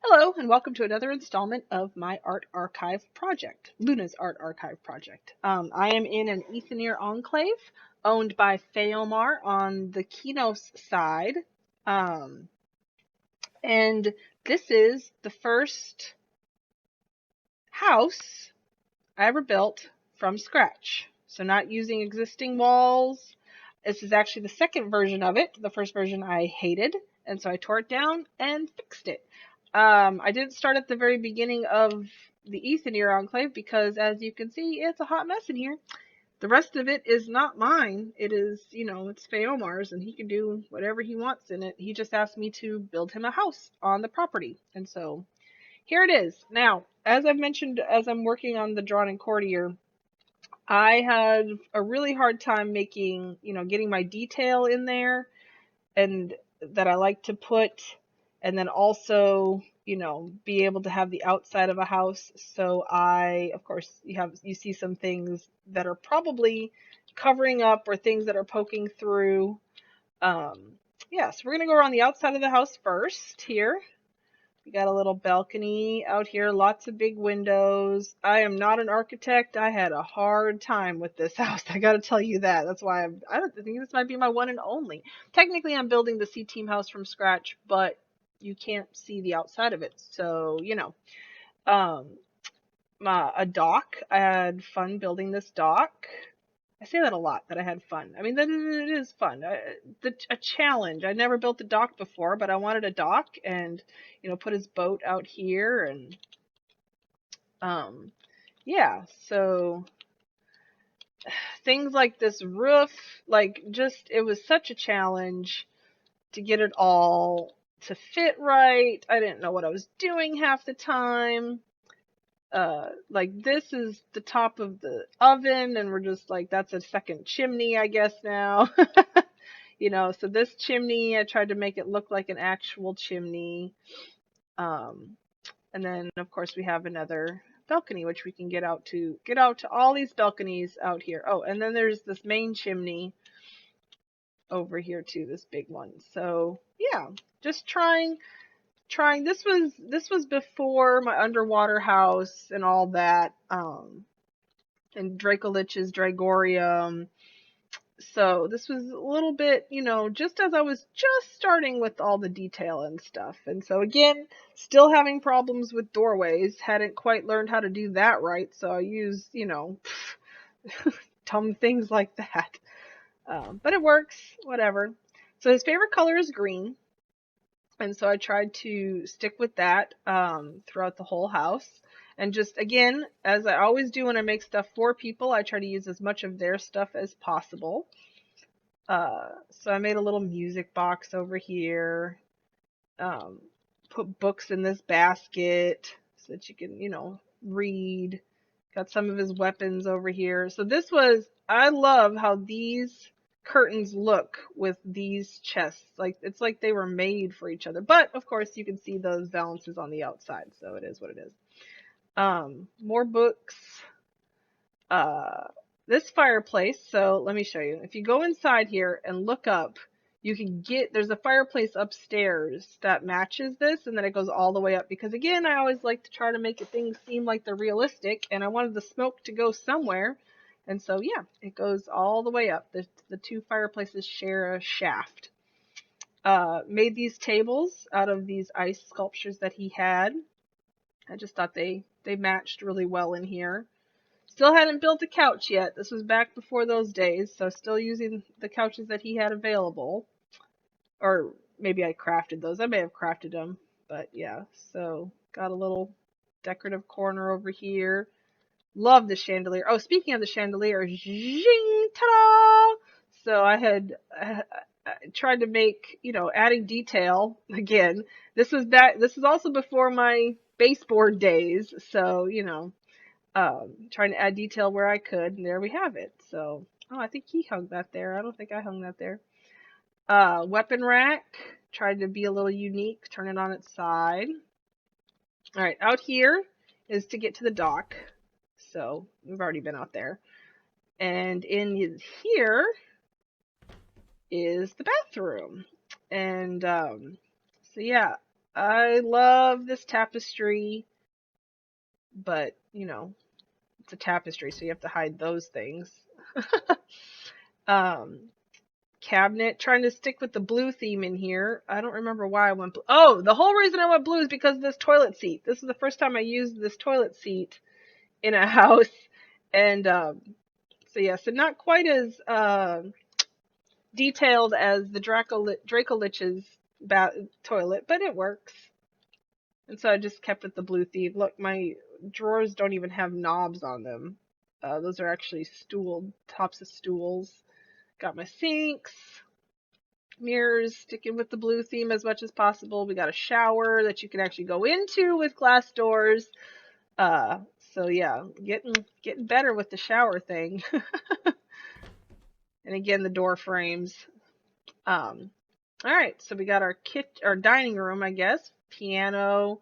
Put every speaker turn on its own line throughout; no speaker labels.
Hello, and welcome to another installment of my art archive project, Luna's art archive project. I am in an Ethernere Enclave owned by Faomar on the Kinos side. Um, and this is the first house I ever built from scratch. So, not using existing walls. This is actually the second version of it. The first version I hated, and so I tore it down and fixed it. I didn't start at the very beginning of the Ethernere Enclave because, as you can see, it's a hot mess in here. The rest of it is not mine. It is, it's Faomar's, and he can do whatever he wants in it. He just asked me to build him a house on the property, and so here it is. Now, as I've mentioned, as I'm working on the Drawn and Courtier, I had a really hard time making, getting my detail in there and that I like to put, and then also, be able to have the outside of a house. So of course, you see some things that are probably covering up or things that are poking through. Yeah, so we're gonna go around the outside of the house first here. We got a little balcony out here, lots of big windows. I am not an architect. I had a hard time with this house. I got to tell you that. That's why I don't think this might be my one and only. Technically, I'm building the C-Team house from scratch, but you can't see the outside of it. So, um, a dock. I had fun building this dock. I say that a lot, that I had fun. I mean, that it is fun. A challenge. I never built a dock before, but I wanted a dock and, put his boat out here and, yeah, so things like this roof, it was such a challenge to get it all to fit right. I didn't know what I was doing half the time. Like this is the top of the oven, and we're just like, that's a second chimney, I guess now. So this chimney, I tried to make it look like an actual chimney. And then of course we have another balcony, which we can get out to all these balconies out here. Oh, and then there's this main chimney over here too, this big one. So yeah, just trying. This was before my underwater house and all that, and Dracolich's Dragorium. So this was a little bit, just as I was just starting with all the detail and stuff. And so again, still having problems with doorways. Hadn't quite learned how to do that right. So I used, dumb things like that. But it works, whatever. So his favorite color is green. And so I tried to stick with that throughout the whole house. And just again, as I always do when I make stuff for people, I try to use as much of their stuff as possible. So I made a little music box over here. Put books in this basket so that you can, read. Got some of his weapons over here. So I love how these curtains look with these chests. Like, it's like they were made for each other. But, of course, you can see those valances on the outside. So it is what it is. More books. This fireplace. So let me show you. If you go inside here and look up, there's a fireplace upstairs that matches this, and then it goes all the way up, because again, I always like to try to make things seem like they're realistic, and I wanted the smoke to go somewhere. And so yeah, it goes all the way up. The two fireplaces share a shaft. Made these tables out of these ice sculptures that he had. I just thought they matched really well in here. Still hadn't built a couch yet. This was back before those days, so still using the couches that he had available. Or maybe I crafted those. I may have crafted them, but yeah. So got a little decorative corner over here. Love the chandelier. Oh, speaking of the chandelier, zing, ta-da! So I had tried to make, adding detail again. This is also before my baseboard days. So, trying to add detail where I could, and there we have it. So, oh, I think he hung that there. I don't think I hung that there. Weapon rack. Tried to be a little unique, turn it on its side. All right, out here is to get to the dock. So we've already been out there. And in here is the bathroom. And so yeah, I love this tapestry, but you know, it's a tapestry, so you have to hide those things. um, Cabinet, trying to stick with the blue theme in here. I don't remember why I went blue. Oh, the whole reason I went blue is because of this toilet seat. This is the first time I used this toilet seat in a house. And so yeah, so not quite as detailed as the Dracolich's toilet, but it works. And so I just kept with the blue theme. Look, my drawers don't even have knobs on them. Those are actually tops of stools. Got my sinks, mirrors, sticking with the blue theme as much as possible. We got a shower that you can actually go into with glass doors. Uh, so yeah, getting better with the shower thing. And again, the door frames. All right, so we got our dining room, I guess. Piano.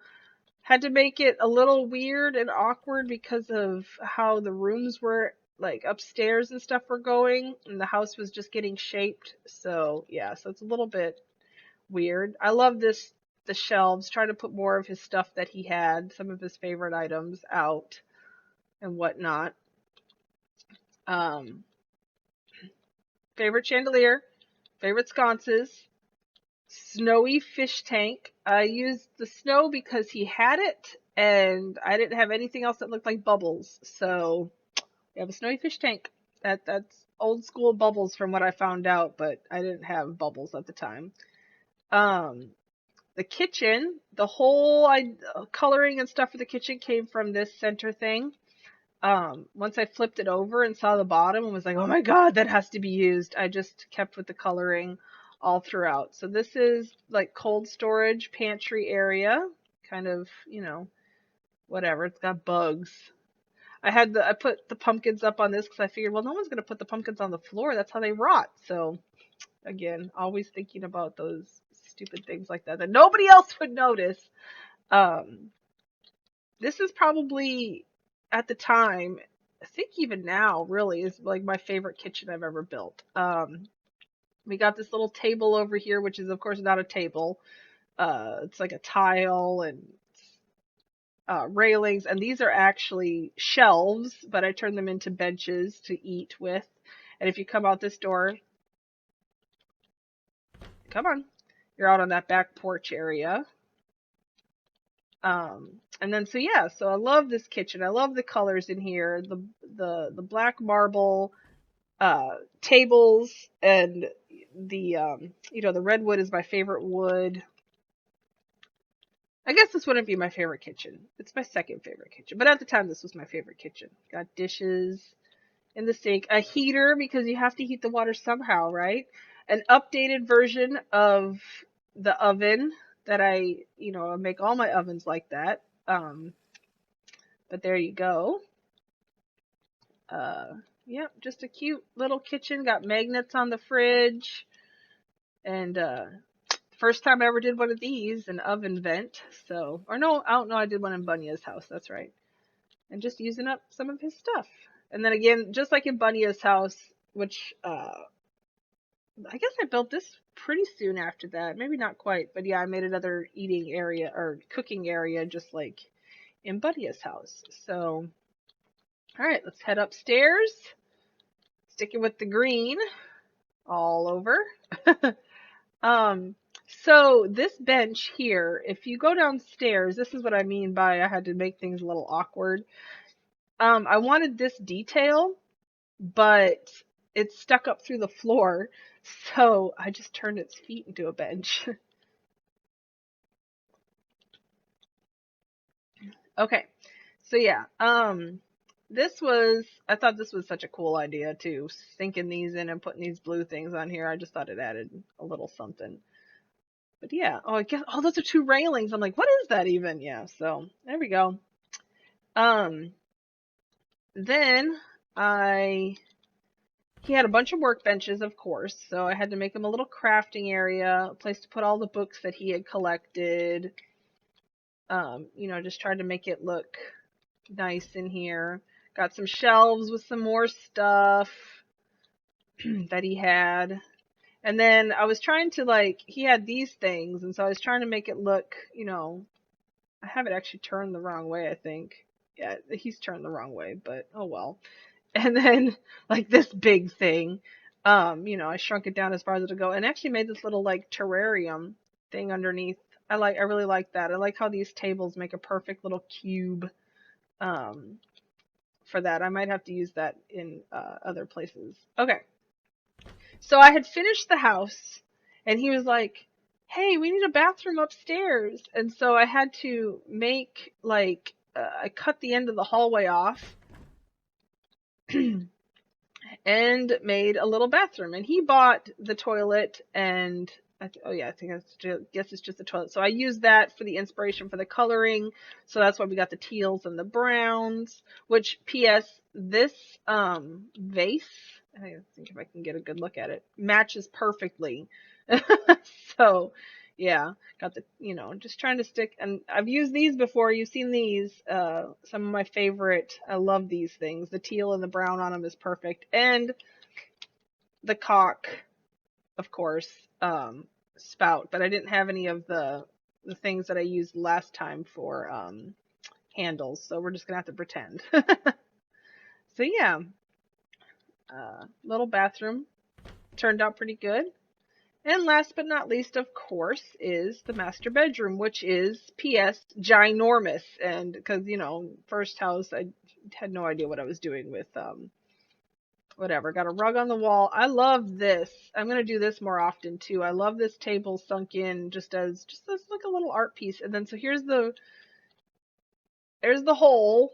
Had to make it a little weird and awkward because of how the rooms were, like upstairs and stuff were going, and the house was just getting shaped. So yeah, so it's a little bit weird. I love the shelves. Trying to put more of his stuff that he had, some of his favorite items out and whatnot. Um, Favorite chandelier, favorite sconces, snowy fish tank. I used the snow because he had it, and I didn't have anything else that looked like bubbles. So we have a snowy fish tank. That's old school bubbles from what I found out, but I didn't have bubbles at the time. Um, the kitchen, the whole coloring and stuff for the kitchen came from this center thing. Once I flipped it over and saw the bottom and was like, oh my God, that has to be used, I just kept with the coloring all throughout. So this is like cold storage, pantry area, kind of, you know, whatever. It's got bugs. I put the pumpkins up on this because I figured, well, no one's going to put the pumpkins on the floor. That's how they rot. So again, always thinking about those stupid things like that nobody else would notice. Um, this is probably at the time, I think even now, really is like my favorite kitchen I've ever built. We got this little table over here, which is of course not a table. It's like a tile and railings, and these are actually shelves, but I turned them into benches to eat with. And if you come out this door, come on, you're out on that back porch area. And then so yeah, so I love this kitchen. I love the colors in here. The black marble tables, and the the redwood is my favorite wood. I guess this wouldn't be my favorite kitchen. It's my second favorite kitchen, but at the time this was my favorite kitchen. Got dishes in the sink, a heater because you have to heat the water somehow, right? An updated version of the oven that I make all my ovens like that. But there you go. Yep, just a cute little kitchen. Got magnets on the fridge. And first time I ever did one of these, an oven vent. So, or no, I don't know, I did one in Bunya's house. That's right. And just using up some of his stuff. And then again, just like in Bunya's house, which I guess I built this pretty soon after that. Maybe not quite, but yeah, I made another eating area or cooking area just like in Bunya's house. So, all right, let's head upstairs. Sticking with the green all over. So this bench here, if you go downstairs, this is what I mean by I had to make things a little awkward. I wanted this detail, but it's stuck up through the floor, so I just turned its feet into a bench. Okay, so yeah, I thought this was such a cool idea too, sinking these in and putting these blue things on here. I just thought it added a little something. But yeah, oh, I guess, oh, those are two railings. I'm like, what is that even? Yeah, so there we go. Then he had a bunch of workbenches, of course, so I had to make him a little crafting area, a place to put all the books that he had collected. Just tried to make it look nice in here. Got some shelves with some more stuff that he had. And then I was trying to like, he had these things, and so I was trying to make it look, I have it actually turned the wrong way, I think. Yeah, he's turned the wrong way, but oh well. And then like this big thing, I shrunk it down as far as it'll go, and actually made this little like terrarium thing underneath. I really like that. I like how these tables make a perfect little cube, um, for that. I might have to use that in other places. Okay. So I had finished the house, and he was like, "Hey, we need a bathroom upstairs." And so I had to make like I cut the end of the hallway off and made a little bathroom. And he bought the toilet and oh yeah, I think guess it's just the toilet. So I used that for the inspiration for the coloring. So that's why we got the teals and the browns. Which, P.S. This vase, I think if I can get a good look at it, matches perfectly. So yeah, got the just trying to stick. And I've used these before. You've seen these. Some of my favorite. I love these things. The teal and the brown on them is perfect, and the cock, of course, spout, but I didn't have any of the things that I used last time for handles, so we're just gonna have to pretend. So yeah, little bathroom turned out pretty good. And last but not least, of course, is the master bedroom, which is P.S. ginormous. And because first house, I had no idea what I was doing with whatever. Got a rug on the wall. I love this. I'm gonna do this more often too. I love this table sunk in just as like a little art piece. And then so there's the hole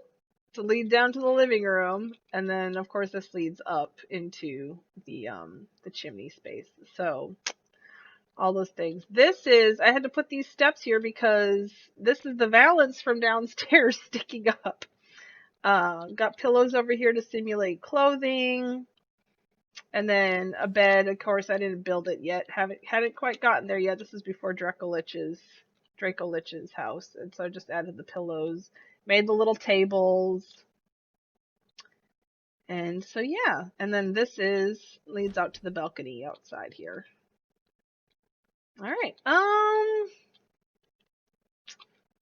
to lead down to the living room, and then of course this leads up into the chimney space. So all those things. I had to put these steps here because this is the valance from downstairs sticking up. Got pillows over here to simulate clothing. And then a bed, of course, I didn't build it yet. Hadn't quite gotten there yet. This is before Draco Lich's house. And so I just added the pillows, made the little tables. And so yeah. And then leads out to the balcony outside here. All right.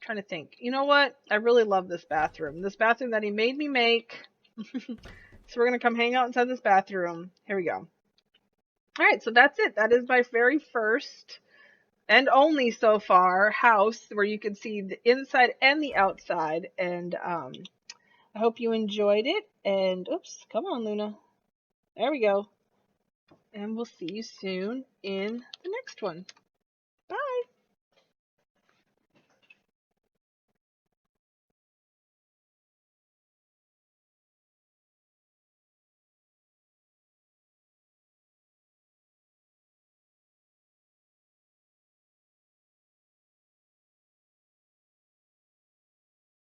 Trying to think. You know what? I really love this bathroom. This bathroom that he made me make. So we're going to come hang out inside this bathroom. Here we go. All right, so that's it. That is my very first and only so far house where you can see the inside and the outside. And I hope you enjoyed it. And oops, come on, Luna. There we go. And we'll see you soon in the next one.